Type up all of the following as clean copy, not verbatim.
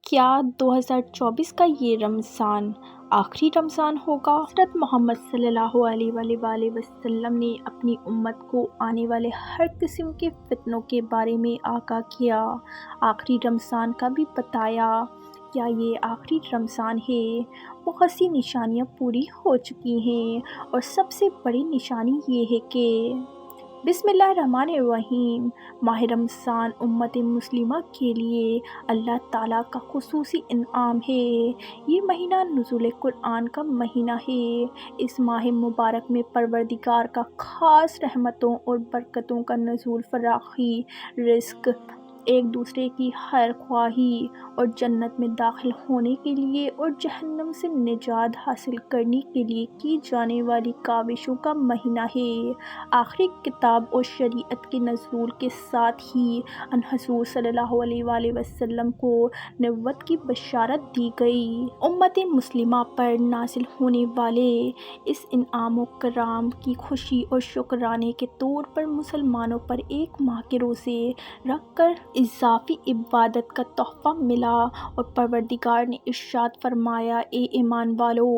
کیا 2024 کا یہ رمضان آخری رمضان ہوگا؟ حضرت محمد صلی اللہ علیہ وآلہ وسلم نے اپنی امت کو آنے والے ہر قسم کے فتنوں کے بارے میں آگاہ کیا، آخری رمضان کا بھی بتایا۔ کیا یہ آخری رمضان ہے؟ بہت سی نشانیاں پوری ہو چکی ہیں اور سب سے بڑی نشانی یہ ہے کہ بسم اللہ الرحمن الرحیم، ماہ رمضان امت مسلمہ کے لیے اللہ تعالیٰ کا خصوصی انعام ہے۔ یہ مہینہ نزول قرآن کا مہینہ ہے۔ اس ماہ مبارک میں پروردگار کا خاص رحمتوں اور برکتوں کا نزول، فراخی رزق، ایک دوسرے کی خیر خواہی اور جنت میں داخل ہونے کے لیے اور جہنم سے نجات حاصل کرنے کے لیے کی جانے والی کاوشوں کا مہینہ ہے۔ آخری کتاب اور شریعت کے نزول کے ساتھ ہی ان حضور صلی اللہ علیہ وآلہ وسلم کو نبوت کی بشارت دی گئی۔ امت مسلمہ پر نازل ہونے والے اس انعام و کرام کی خوشی اور شکرانے کے طور پر مسلمانوں پر ایک ماہ کے روزے رکھ کر اضافی عبادت کا تحفہ ملا، اور پروردگار نے ارشاد فرمایا، اے ایمان والو،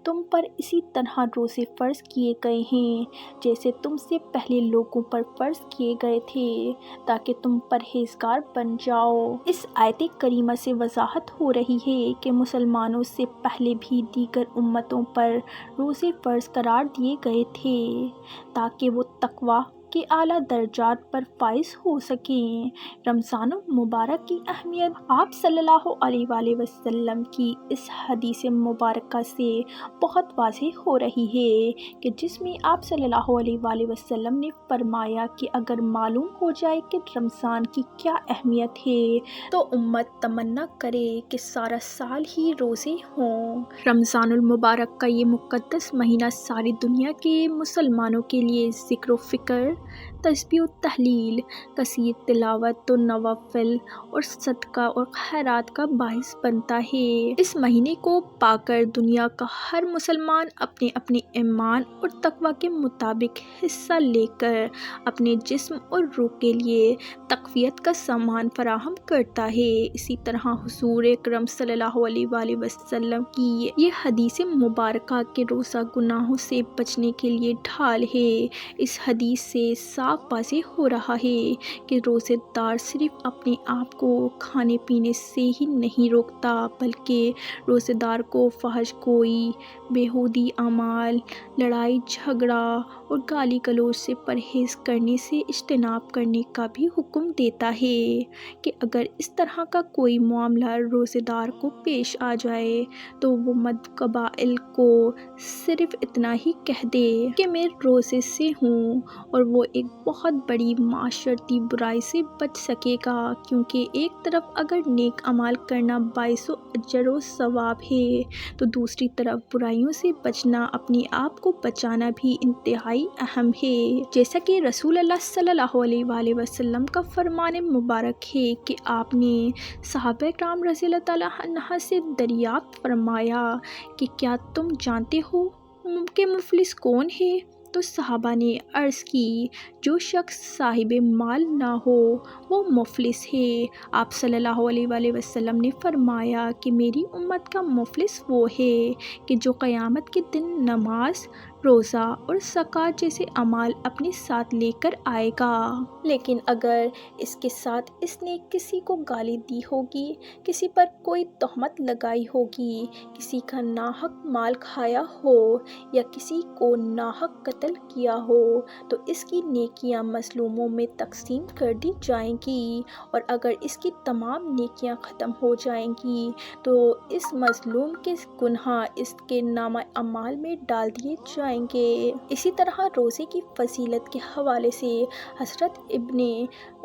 تم پر اسی طرح روزے فرض کیے گئے ہیں جیسے تم سے پہلے لوگوں پر فرض کیے گئے تھے، تاکہ تم پرہیزگار بن جاؤ۔ اس آیت کریمہ سے وضاحت ہو رہی ہے کہ مسلمانوں سے پہلے بھی دیگر امتوں پر روزے فرض قرار دیے گئے تھے تاکہ وہ تقویٰ کے اعلیٰ درجات پر فائز ہو سکیں۔ رمضان المبارک کی اہمیت آپ صلی اللہ علیہ وآلہ وسلم کی اس حدیث مبارکہ سے بہت واضح ہو رہی ہے کہ جس میں آپ صلی اللہ علیہ وآلہ وسلم نے فرمایا کہ اگر معلوم ہو جائے کہ رمضان کی کیا اہمیت ہے تو امت تمنا کرے کہ سارا سال ہی روزے ہوں۔ رمضان المبارک کا یہ مقدس مہینہ ساری دنیا کے مسلمانوں کے لیے ذکر و فکر، تسبیح و تحلیل، کثیر تلاوت و نوافل اور صدقہ اور خیرات کا باعث بنتا ہے۔ اس مہینے کو پا کر دنیا کا ہر مسلمان اپنے اپنے ایمان اور تقویٰ کے مطابق حصہ لے کر اپنے جسم اور روح کے لیے تقویت کا سامان فراہم کرتا ہے۔ اسی طرح حضور اکرم صلی اللہ علیہ وآلہ وسلم کی یہ حدیث مبارکہ کہ روزہ گناہوں سے بچنے کے لیے ڈھال ہے، اس حدیث سے صاف واضح ہو رہا ہے کہ روزہ دار صرف اپنے آپ کو کھانے پینے سے ہی نہیں روکتا، بلکہ روزہ دار کو فحش گوئی، بیہودی اعمال، لڑائی جھگڑا اور گالی گلوچ سے پرہیز کرنے سے اجتناب کرنے کا بھی حکم دیتا ہے کہ اگر اس طرح کا کوئی معاملہ روزہ دار کو پیش آ جائے تو وہ مرد قبائل کو صرف اتنا ہی کہہ دے کہ میں روزے سے ہوں، اور وہ ایک بہت بڑی معاشرتی برائی سے بچ سکے گا، کیونکہ ایک طرف اگر نیک اعمال کرنا باعث اجر و ثواب ہے تو دوسری طرف برائیوں سے بچنا، اپنے آپ کو بچانا بھی انتہائی اہم ہے۔ جیسا کہ رسول اللہ صلی اللہ علیہ وآلہ وسلم کا فرمان مبارک ہے کہ آپ نے صحابہ کرام رضی اللہ تعالیٰ عنہ سے دریافت فرمایا کہ کیا تم جانتے ہو کہ مفلس کون ہے؟ تو صحابہ نے عرض کی، جو شخص صاحب مال نہ ہو وہ مفلس ہے۔ آپ صلی اللہ علیہ وآلہ وسلم نے فرمایا کہ میری امت کا مفلس وہ ہے کہ جو قیامت کے دن نماز، روزہ اور زکوٰۃ جیسے اعمال اپنے ساتھ لے کر آئے گا، لیکن اگر اس کے ساتھ اس نے کسی کو گالی دی ہوگی، کسی پر کوئی تہمت لگائی ہوگی، کسی کا ناحق مال کھایا ہو یا کسی کو ناحق قتل کیا ہو تو اس کی نیکیاں مظلوموں میں تقسیم کر دی جائیں گی، اور اگر اس کی تمام نیکیاں ختم ہو جائیں گی تو اس مظلوم کے گناہ اس کے نامہ اعمال میں ڈال دیے جائیں گے۔ اسی طرح روزے کی فضیلت کے حوالے سے حضرت ابن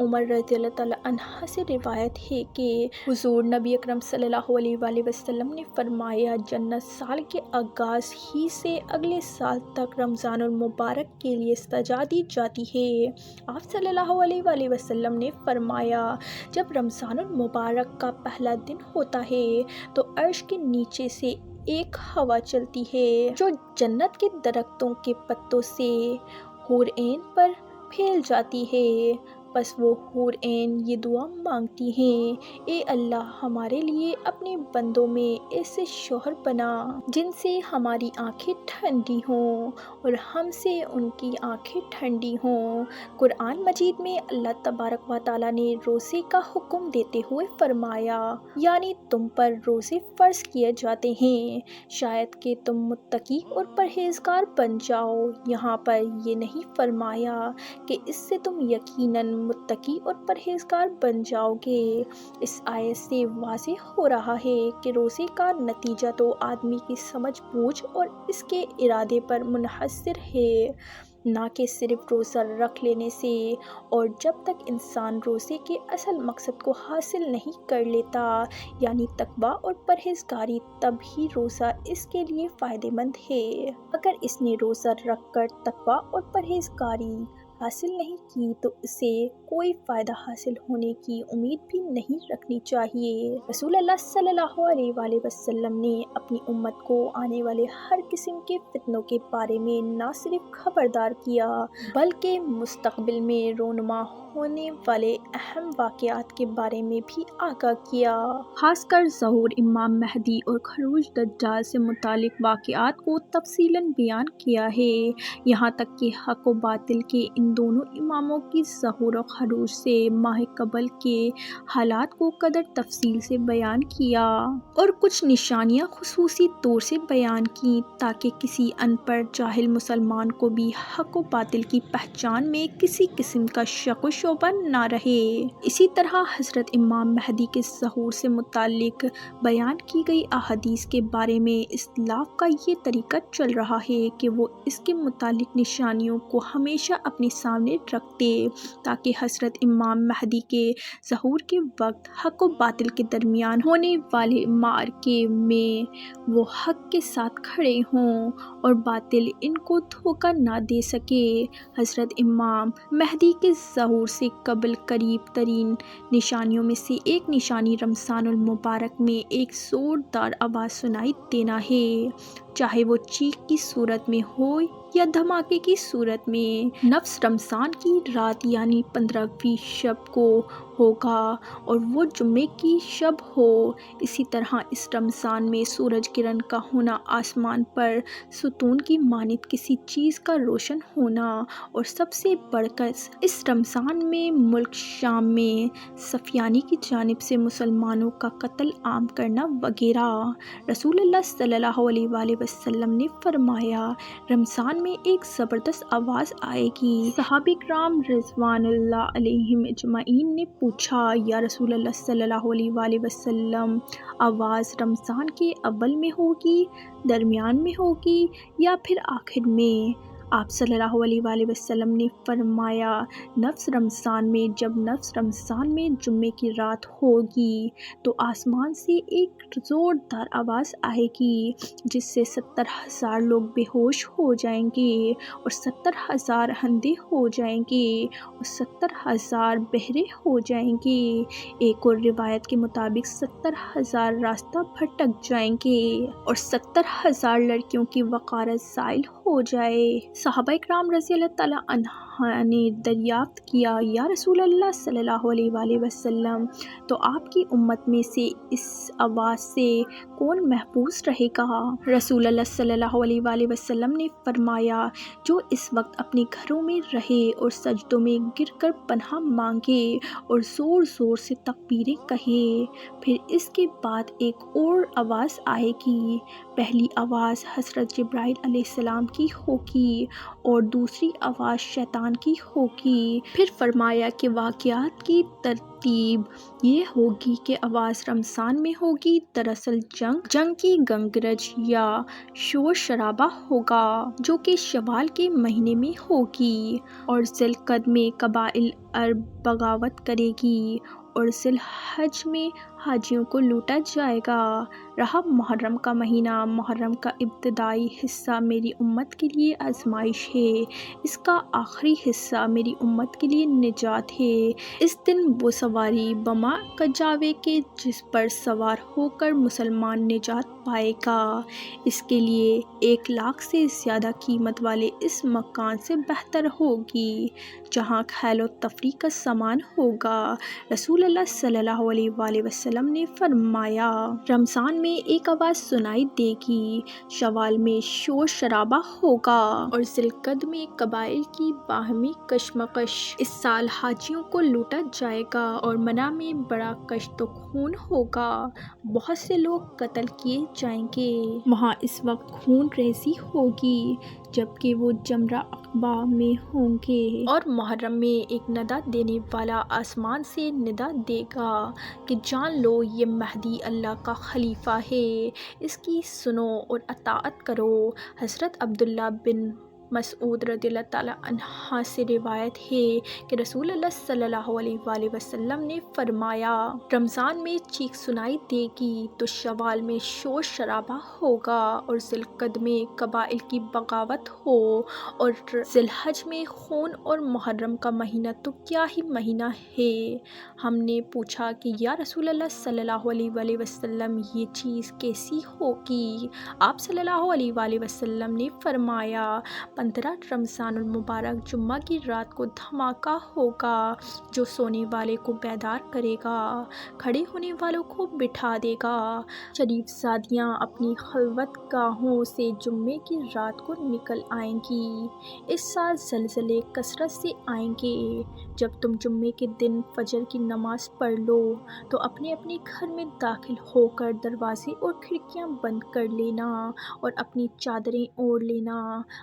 عمر رضی اللہ تعالیٰ عنہ سے روایت ہے کہ حضور نبی اکرم صلی اللہ علیہ وآلہ وسلم نے فرمایا، جنت سال کے آغاز ہی سے اگلے سال تک رمضان المبارک کے لیے سجا دی جاتی ہے۔ آپ صلی اللہ علیہ وآلہ وسلم نے فرمایا، جب رمضان المبارک کا پہلا دن ہوتا ہے تو عرش کے نیچے سے ایک ہوا چلتی ہے جو جنت کے درختوں کے پتوں سے حور عین پر پھیل جاتی ہے، بس وہ حور عین یہ دعا مانگتی ہیں، اے اللہ ہمارے لیے اپنے بندوں میں ایسے شوہر بنا جن سے ہماری آنکھیں ٹھنڈی ہوں اور ہم سے ان کی آنکھیں ٹھنڈی ہوں۔ قرآن مجید میں اللہ تبارک و تعالیٰ نے روزے کا حکم دیتے ہوئے فرمایا، یعنی تم پر روزے فرض کیے جاتے ہیں شاید کہ تم متقی اور پرہیزگار بن جاؤ۔ یہاں پر یہ نہیں فرمایا کہ اس سے تم یقیناً متقی اور پرہیزگار بن جاؤ گے۔ اس آیت سے واضح ہو رہا ہے کہ روزے کا نتیجہ تو آدمی کی سمجھ بوجھ اور اس کے ارادے پر منحصر ہے، نہ کہ صرف روزہ رکھ لینے سے، اور جب تک انسان روزے کے اصل مقصد کو حاصل نہیں کر لیتا یعنی تقویٰ اور پرہیزگاری، تب ہی روزہ اس کے لیے فائدہ مند ہے۔ اگر اس نے روزہ رکھ کر تقویٰ اور پرہیزگاری حاصل نہیں کی تو اسے کوئی فائدہ حاصل ہونے کی امید بھی نہیں رکھنی چاہیے۔ رسول اللہ صلی اللہ علیہ وآلہ وسلم نے اپنی امت کو آنے والے ہر قسم کے فتنوں کے بارے میں نہ صرف خبردار کیا بلکہ مستقبل میں رونما ہونے والے اہم واقعات کے بارے میں بھی آگاہ کیا۔ خاص کر ظہور امام مہدی اور خروج دجال سے متعلق واقعات کو تفصیلاً بیان کیا ہے، یہاں تک کہ حق و باطل کے ان دونوں اماموں کی ظہور و خروج سے ماہ قبل کے حالات کو قدر تفصیل سے بیان کیا اور کچھ نشانیاں خصوصی طور سے بیان کی تاکہ کسی ان پڑھ جاہل مسلمان کو بھی حق و باطل کی پہچان میں کسی قسم کا شک و شبہ نہ رہے۔ اسی طرح حضرت امام مہدی کے ظہور سے متعلق بیان کی گئی احادیث کے بارے میں اسلاف کا یہ طریقہ چل رہا ہے کہ وہ اس کے متعلق نشانیوں کو ہمیشہ اپنے سامنے رکھتے تاکہ حضرت امام مہدی کے ظہور کے وقت حق و باطل کے درمیان ہونے والے معرکے میں وہ حق کے ساتھ کھڑے ہوں اور باطل ان کو دھوکہ نہ دے سکے۔ حضرت امام مہدی کے ظہور سے قبل قریب ترین نشانیوں میں سے ایک نشانی رمضان المبارک میں ایک زوردار آواز سنائی دینا ہے، چاہے وہ چیخ کی صورت میں ہو یا دھماکے کی صورت میں۔ نفس رمضان کی رات یعنی 15ویں شب کو ہوگا اور وہ جمعے کی شب ہو۔ اسی طرح اس رمضان میں سورج گرہن کا ہونا، آسمان پر ستون کی مانند کسی چیز کا روشن ہونا، اور سب سے بڑھ کر اس رمضان میں ملک شام میں صفیانی کی جانب سے مسلمانوں کا قتل عام کرنا وغیرہ۔ رسول اللہ صلی اللہ علیہ وآلہ وسلم نے فرمایا، رمضان میں ایک زبردست آواز آئے گی۔ صحابہ کرام رضوان اللہ علیہم اجمعین نے پوچھا، یا رسول اللہ صلی اللہ علیہ وآلہ وسلم، آواز رمضان کے اول میں ہوگی، درمیان میں ہوگی یا پھر آخر میں؟ آپ صلی اللہ علیہ وآلہ وسلم نے فرمایا، نفس رمضان میں، جب نفس رمضان میں جمعے کی رات ہوگی تو آسمان سے ایک زوردار آواز آئے گی جس سے 70,000 لوگ بے ہوش ہو جائیں گے اور 70,000 اندھے ہو جائیں گے اور 70,000 بہرے ہو جائیں گے۔ ایک اور روایت کے مطابق 70,000 راستہ بھٹک جائیں گے اور 70,000 لڑکیوں کی وقارت زائل ہو جائے۔ صحابہ کرام رضی اللہ تعالیٰ عنہ نے دریافت کیا، یا رسول اللہ صلی اللہ علیہ وآلہ وسلم، تو آپ کی امت میں سے اس آواز سے کون محفوظ رہے گا؟ رسول اللہ صلی اللہ علیہ وآلہ وسلم نے فرمایا، جو اس وقت اپنے گھروں میں رہے اور سجدوں میں گر کر پناہ مانگے اور زور زور سے تکبیریں کہے۔ پھر اس کے بعد ایک اور آواز آئے گی، پہلی آواز حضرت جبرائیل علیہ السلام کی ہوگی اور دوسری آواز شیطان کی ہوگی۔ پھر فرمایا کہ واقعات کی ترتیب یہ ہوگی کہ آواز رمضان میں ہوگی، دراصل جنگ کی گنگرج یا شور شرابہ ہوگا جو کہ شوال کے مہینے میں ہوگی، اور ذی القعدہ میں قبائل عرب بغاوت کرے گی اور ذی الحج میں حاجیوں کو لوٹا جائے گا۔ رہا محرم کا مہینہ، محرم کا ابتدائی حصہ میری امت کے لیے آزمائش ہے، اس کا آخری حصہ میری امت کے لیے نجات ہے۔ اس دن وہ سواری بما کجاوے کے جس پر سوار ہو کر مسلمان نجات پائے گا، اس کے لیے 1,00,000 سے زیادہ قیمت والے اس مکان سے بہتر ہوگی جہاں کھیل و تفریح کا سامان ہوگا۔ رسول اللہ صلی اللہ علیہ وآلہ وسلم نے فرمایا، رمضان میں ایک آواز سنائی دے گی، شوال میں شور شرابہ ہوگا اور ذی القعدہ میں قبائل کی باہمی کشمکش۔ اس سال حاجیوں کو لوٹا جائے گا اور منع میں بڑا کشت و خون ہوگا، بہت سے لوگ قتل کیے جائیں گے۔ وہاں اس وقت خون ریزی ہوگی جبکہ وہ جمرہ عقبہ میں ہوں گے، اور محرم میں ایک ندا دینے والا آسمان سے ندا دے گا کہ جان لو یہ مہدی اللہ کا خلیفہ ہے، اس کی سنو اور اطاعت کرو۔ حضرت عبداللہ بن مسعود رضی اللہ تعالیٰ عنہ سے روایت ہے کہ رسول اللہ صلی اللہ علیہ وآلہ وسلم نے فرمایا، رمضان میں چیخ سنائی دے گی تو شوال میں شور شرابہ ہوگا اور ذی القعدہ میں قبائل کی بغاوت ہو اور ذی الحج میں خون، اور محرم کا مہینہ تو کیا ہی مہینہ ہے۔ ہم نے پوچھا کہ یا رسول اللہ صلی اللہ علیہ وآلہ وسلم یہ چیز کیسی ہوگی؟ آپ صلی اللہ علیہ وآلہ وسلم نے فرمایا، 15 رمضان المبارک جمعہ کی رات کو دھماکہ ہوگا جو سونے والے کو بیدار کرے گا، کھڑے ہونے والوں کو بٹھا دے گا۔ شریف زادیاں اپنی خلوت گاہوں سے جمعے کی رات کو نکل آئیں گی۔ اس سال زلزلے کثرت سے آئیں گے۔ جب تم جمعے کے دن فجر کی نماز پڑھ لو تو اپنے اپنے گھر میں داخل ہو کر دروازے اور کھڑکیاں بند کر لینا اور اپنی چادریں اوڑھ لینا،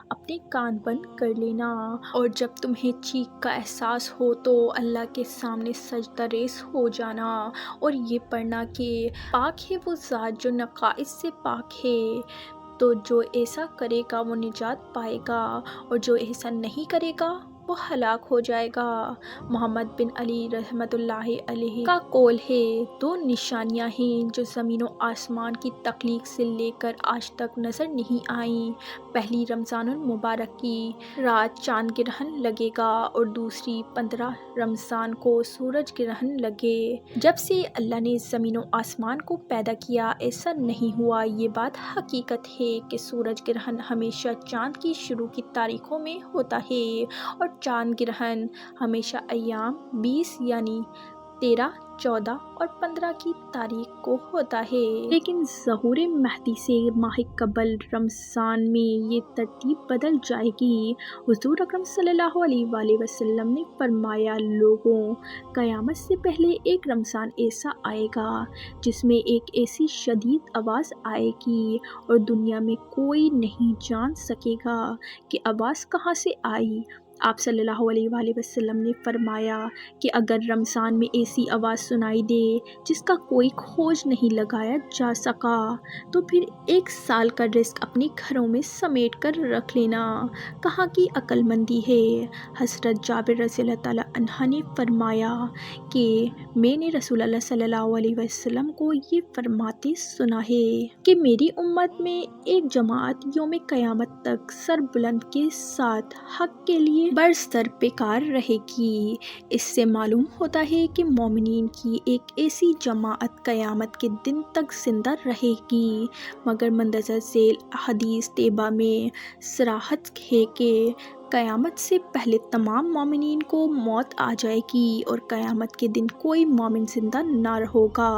اپنے کان بند کر لینا، اور جب تمہیں چیخ کا احساس ہو تو اللہ کے سامنے سجدہ ریز ہو جانا اور یہ پڑھنا کہ پاک ہے وہ ذات جو نقائص سے پاک ہے۔ تو جو ایسا کرے گا وہ نجات پائے گا اور جو ایسا نہیں کرے گا وہ ہلاک ہو جائے گا۔ محمد بن علی رحمۃ اللہ علیہ کا قول ہے، 2 نشانیاں ہیں جو زمین و آسمان کی تخلیق سے لے کر آج تک نظر نہیں آئیں، پہلی رمضان المبارک کی رات چاند گرہن لگے گا اور دوسری 15 رمضان کو سورج گرہن لگے۔ جب سے اللہ نے زمین و آسمان کو پیدا کیا ایسا نہیں ہوا۔ یہ بات حقیقت ہے کہ سورج گرہن ہمیشہ چاند کی شروع کی تاریخوں میں ہوتا ہے اور چاند گرہن ہمیشہ ایام 20 یعنی 13، 14 اور 15 کی تاریخ کو ہوتا ہے، لیکن ظہور مہدی سے ماہ قبل رمضان میں یہ ترتیب بدل جائے گی۔ حضور اکرم صلی اللہ علیہ وآلہ وسلم نے فرمایا، لوگوں، قیامت سے پہلے ایک رمضان ایسا آئے گا جس میں ایک ایسی شدید آواز آئے گی اور دنیا میں کوئی نہیں جان سکے گا کہ آواز کہاں سے آئی۔ آپ صلی اللہ علیہ وآلہ وسلم نے فرمایا کہ اگر رمضان میں ایسی آواز سنائی دے جس کا کوئی کھوج نہیں لگایا جا سکا تو پھر 1 سال کا رزق اپنے گھروں میں سمیٹ کر رکھ لینا، کہاں کی عقل مندی ہے۔ حضرت جابر رضی اللہ تعالیٰ عنہ نے فرمایا کہ میں نے رسول اللہ صلی اللہ علیہ وسلم کو یہ فرماتے سنا ہے کہ میری امت میں ایک جماعت یوم قیامت تک سر بلند کے ساتھ حق کے لیے برسر پیکار رہے گی۔ اس سے معلوم ہوتا ہے کہ مومنین کی ایک ایسی جماعت قیامت کے دن تک زندہ رہے گی، مگر مندرجہ ذیل حدیث طیبہ میں صراحت ہے کہ قیامت سے پہلے تمام مومنین کو موت آ جائے گی اور قیامت کے دن کوئی مومن زندہ نہ ہوگا۔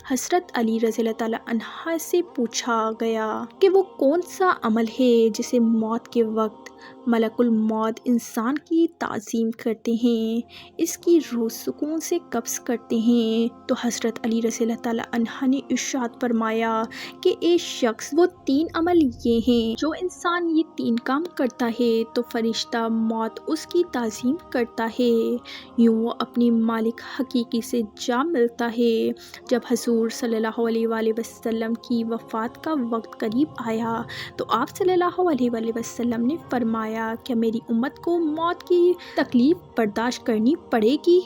حضرت علی رضی اللہ تعالیٰ عنہ سے پوچھا گیا کہ وہ کون سا عمل ہے جسے موت کے وقت ملک الموت انسان کی تعظیم کرتے ہیں، اس کی روح سکون سے قبض کرتے ہیں، تو حضرت علی رضی اللہ تعالیٰ عنہ نے ارشاد فرمایا کہ اے شخص، وہ 3 عمل یہ ہیں، جو انسان یہ 3 کام کرتا ہے تو فرشتہ موت اس کی تعظیم کرتا ہے، یوں وہ اپنی مالک حقیقی سے جا ملتا ہے۔ جب حضور صلی اللہ علیہ وآلہ وسلم کی وفات کا وقت قریب آیا تو آپ صلی اللہ علیہ وآلہ وسلم نے فرمایا، کیا میری امت کو موت کی تکلیف برداشت کرنی پڑے گی؟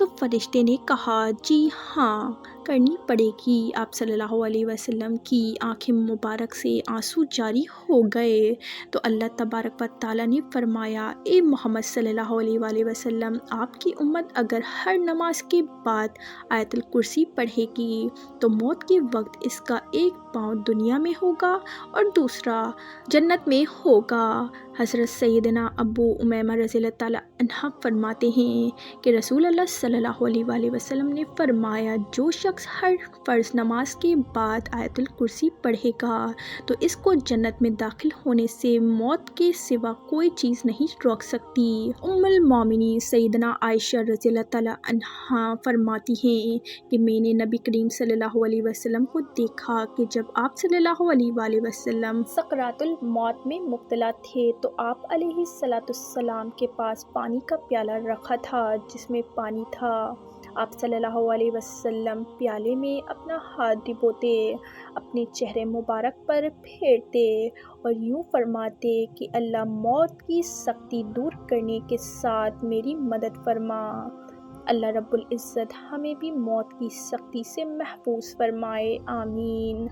تو فرشتے نے کہا جی ہاں کرنی پڑے گی۔ آپ صلی اللہ علیہ وسلم کی آنکھیں مبارک سے آنسو جاری ہو گئے تو اللہ تبارک و تعالیٰ نے فرمایا اے محمد صلی اللہ علیہ وآلہ وسلم، آپ کی امت اگر ہر نماز کے بعد آیت الکرسی پڑھے گی تو موت کے وقت اس کا ایک پاؤں دنیا میں ہوگا اور دوسرا جنت میں ہوگا۔ حضرت سیدنا ابو امیمہ رضی اللہ تعالیٰ عنہ فرماتے ہیں کہ رسول اللہ صلی اللہ علیہ وآلہ وسلم نے فرمایا جو شخص ہر فرض نماز کے بعد آیت الکرسی پڑھے گا تو اس کو جنت میں داخل ہونے سے موت کے سوا کوئی چیز نہیں روک سکتی۔ ام المومنین سیدنا عائشہ رضی اللہ تعالیٰ عنہا فرماتی ہیں کہ میں نے نبی کریم صلی اللہ علیہ وسلم کو دیکھا کہ جب آپ صلی اللہ علیہ وآلہ وسلم سکرات الموت میں مبتلا تھے تو آپ علیہ السلام کے پاس پانی کا پیالہ رکھا تھا جس میں پانی تھا۔ آپ صلی اللہ علیہ وسلم پیالے میں اپنا ہاتھ ڈبوتے، اپنے چہرے مبارک پر پھیرتے اور یوں فرماتے کہ اللہ موت کی سختی دور کرنے کے ساتھ میری مدد فرما۔ اللہ رب العزت ہمیں بھی موت کی سختی سے محفوظ فرمائے، آمین۔